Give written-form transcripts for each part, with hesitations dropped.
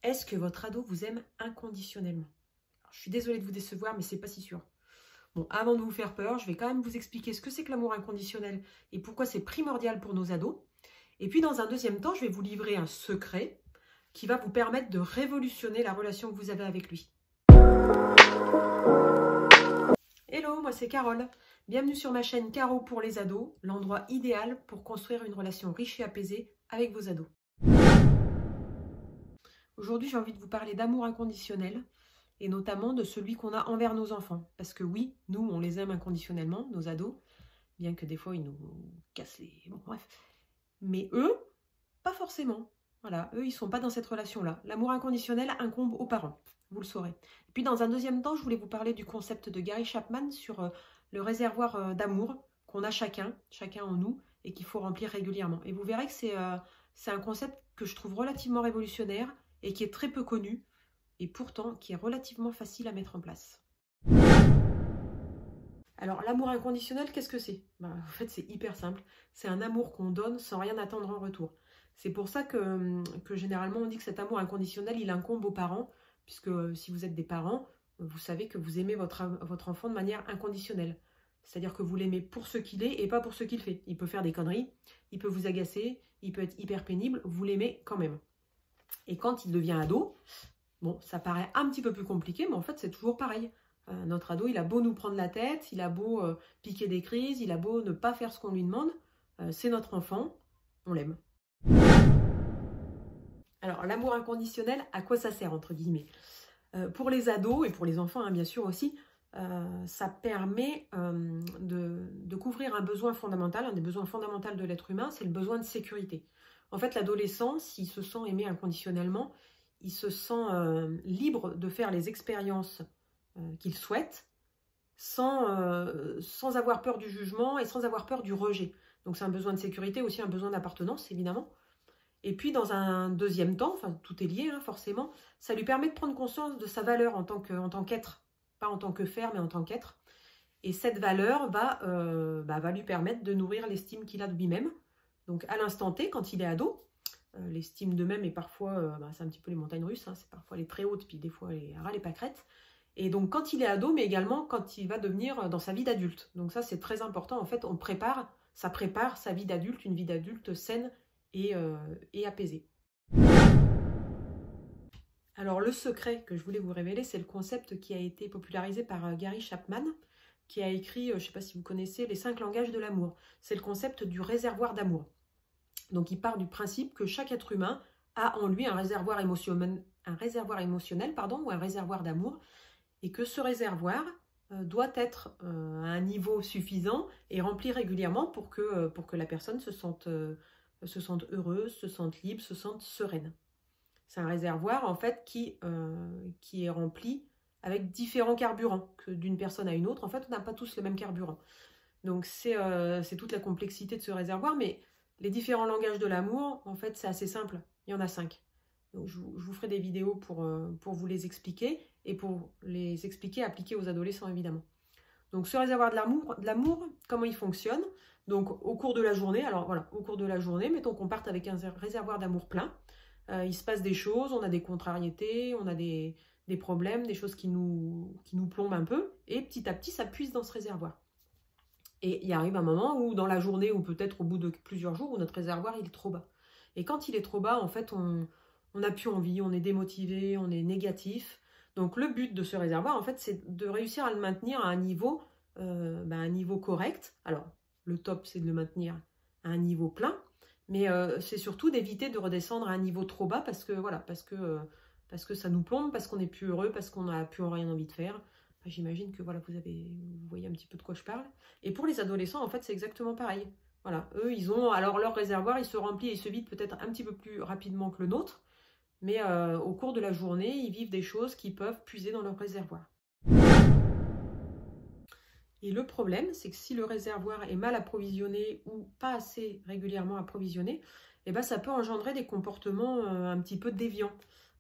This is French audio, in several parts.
Est-ce que votre ado vous aime inconditionnellement? Alors, je suis désolée de vous décevoir, mais c'est pas si sûr. Bon, avant de vous faire peur, je vais quand même vous expliquer ce que c'est que l'amour inconditionnel et pourquoi c'est primordial pour nos ados. Et puis, dans un deuxième temps, je vais vous livrer un secret qui va vous permettre de révolutionner la relation que vous avez avec lui. Hello, moi c'est Carole. Bienvenue sur ma chaîne Caro pour les ados, l'endroit idéal pour construire une relation riche et apaisée avec vos ados. Aujourd'hui, j'ai envie de vous parler d'amour inconditionnel et notamment de celui qu'on a envers nos enfants. Parce que oui, nous, on les aime inconditionnellement, nos ados, bien que des fois, ils nous cassent les... Bon, bref. Mais eux, pas forcément. Voilà, eux, ils ne sont pas dans cette relation-là. L'amour inconditionnel incombe aux parents, vous le saurez. Et puis, dans un deuxième temps, je voulais vous parler du concept de Gary Chapman sur le réservoir d'amour qu'on a chacun en nous, et qu'il faut remplir régulièrement. Et vous verrez que c'est un concept que je trouve relativement révolutionnaire et qui est très peu connu, et pourtant qui est relativement facile à mettre en place. Alors, l'amour inconditionnel, qu'est-ce que c'est? En fait, c'est hyper simple. C'est un amour qu'on donne sans rien attendre en retour. C'est pour ça que généralement, on dit que cet amour inconditionnel, il incombe aux parents, puisque si vous êtes des parents, vous savez que vous aimez votre enfant de manière inconditionnelle. C'est-à-dire que vous l'aimez pour ce qu'il est et pas pour ce qu'il fait. Il peut faire des conneries, il peut vous agacer, il peut être hyper pénible, vous l'aimez quand même. Et quand il devient ado, bon, ça paraît un petit peu plus compliqué, mais en fait, c'est toujours pareil. Notre ado, il a beau nous prendre la tête, il a beau piquer des crises, il a beau ne pas faire ce qu'on lui demande, c'est notre enfant, on l'aime. Alors, l'amour inconditionnel, à quoi ça sert, entre guillemets? Pour les ados et pour les enfants, hein, bien sûr aussi, ça permet de couvrir un besoin fondamental, un des besoins fondamentaux de l'être humain, c'est le besoin de sécurité. En fait, l'adolescent, s'il se sent aimé inconditionnellement, il se sent libre de faire les expériences qu'il souhaite sans avoir peur du jugement et sans avoir peur du rejet. Donc c'est un besoin de sécurité, aussi un besoin d'appartenance, évidemment. Et puis dans un deuxième temps, enfin tout est lié hein, forcément, ça lui permet de prendre conscience de sa valeur en tant qu'être, pas en tant que faire, mais en tant qu'être. Et cette valeur va lui permettre de nourrir l'estime qu'il a de lui-même. Donc à l'instant T, quand il est ado, l'estime d'eux-mêmes est parfois, c'est un petit peu les montagnes russes, hein, c'est parfois les très hautes, puis des fois les ras, les pâquerettes. Et donc quand il est ado, mais également quand il va devenir dans sa vie d'adulte. Donc ça c'est très important, en fait ça prépare sa vie d'adulte, une vie d'adulte saine et apaisée. Alors le secret que je voulais vous révéler, c'est le concept qui a été popularisé par Gary Chapman, qui a écrit, je ne sais pas si vous connaissez, les 5 langages de l'amour. C'est le concept du réservoir d'amour. Donc il part du principe que chaque être humain a en lui un réservoir émotionnel ou un réservoir d'amour, et que ce réservoir doit être à un niveau suffisant et rempli régulièrement pour que la personne se sente heureuse, se sente libre, se sente sereine. C'est un réservoir en fait qui est rempli avec différents carburants, que d'une personne à une autre. En fait, on n'a pas tous le même carburant. Donc c'est toute la complexité de ce réservoir, mais les différents langages de l'amour, en fait, c'est assez simple. Il y en a 5. Donc je vous ferai des vidéos pour vous les expliquer et pour les expliquer appliquer aux adolescents, évidemment. Donc ce réservoir de l'amour, comment il fonctionne? Donc au cours de la journée, alors voilà, au cours de la journée, mettons qu'on parte avec un réservoir d'amour plein. Il se passe des choses, on a des contrariétés, on a des problèmes, des choses qui nous plombent un peu, et petit à petit, ça puise dans ce réservoir. Et il arrive un moment où, dans la journée, ou peut-être au bout de plusieurs jours, où notre réservoir, il est trop bas. Et quand il est trop bas, en fait, on n'a plus envie, on est démotivé, on est négatif. Donc le but de ce réservoir, en fait, c'est de réussir à le maintenir à un niveau correct. Alors, le top, c'est de le maintenir à un niveau plein, mais c'est surtout d'éviter de redescendre à un niveau trop bas parce que ça nous plombe, parce qu'on n'est plus heureux, parce qu'on n'a plus rien envie de faire. Enfin, j'imagine que voilà, vous voyez un petit peu de quoi je parle. Et pour les adolescents, en fait, c'est exactement pareil. Voilà, eux, ils ont alors leur réservoir, il se remplit et il se vide peut-être un petit peu plus rapidement que le nôtre, mais au cours de la journée, ils vivent des choses qui peuvent puiser dans leur réservoir. Et le problème, c'est que si le réservoir est mal approvisionné ou pas assez régulièrement approvisionné, eh ben, ça peut engendrer des comportements un petit peu déviants.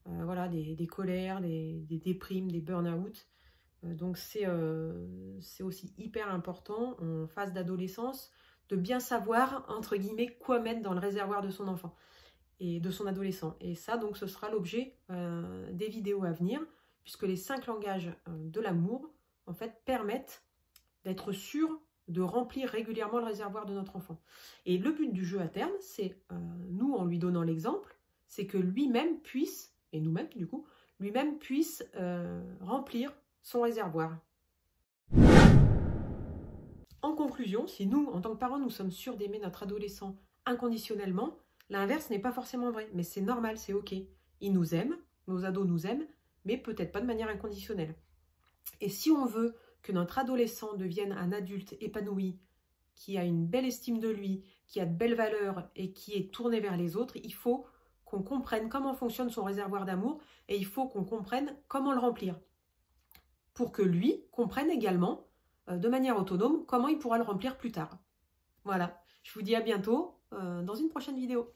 Voilà, des colères, des déprimes, des burn-out. Donc c'est aussi hyper important en phase d'adolescence de bien savoir, entre guillemets, quoi mettre dans le réservoir de son enfant. et de son adolescent. Et ça, donc, ce sera l'objet des vidéos à venir, puisque les 5 langages de l'amour, en fait, permettent d'être sûr de remplir régulièrement le réservoir de notre enfant. Et le but du jeu à terme, c'est, nous, en lui donnant l'exemple, c'est que lui-même puisse, et nous-mêmes du coup, lui-même puisse remplir son réservoir. En conclusion, si nous, en tant que parents, nous sommes sûrs d'aimer notre adolescent inconditionnellement, l'inverse n'est pas forcément vrai, mais c'est normal, c'est ok. Ils nous aiment, nos ados nous aiment, mais peut-être pas de manière inconditionnelle. Et si on veut que notre adolescent devienne un adulte épanoui, qui a une belle estime de lui, qui a de belles valeurs et qui est tourné vers les autres, il faut qu'on comprenne comment fonctionne son réservoir d'amour et il faut qu'on comprenne comment le remplir. Pour que lui comprenne également, de manière autonome, comment il pourra le remplir plus tard. Voilà, je vous dis à bientôt dans une prochaine vidéo.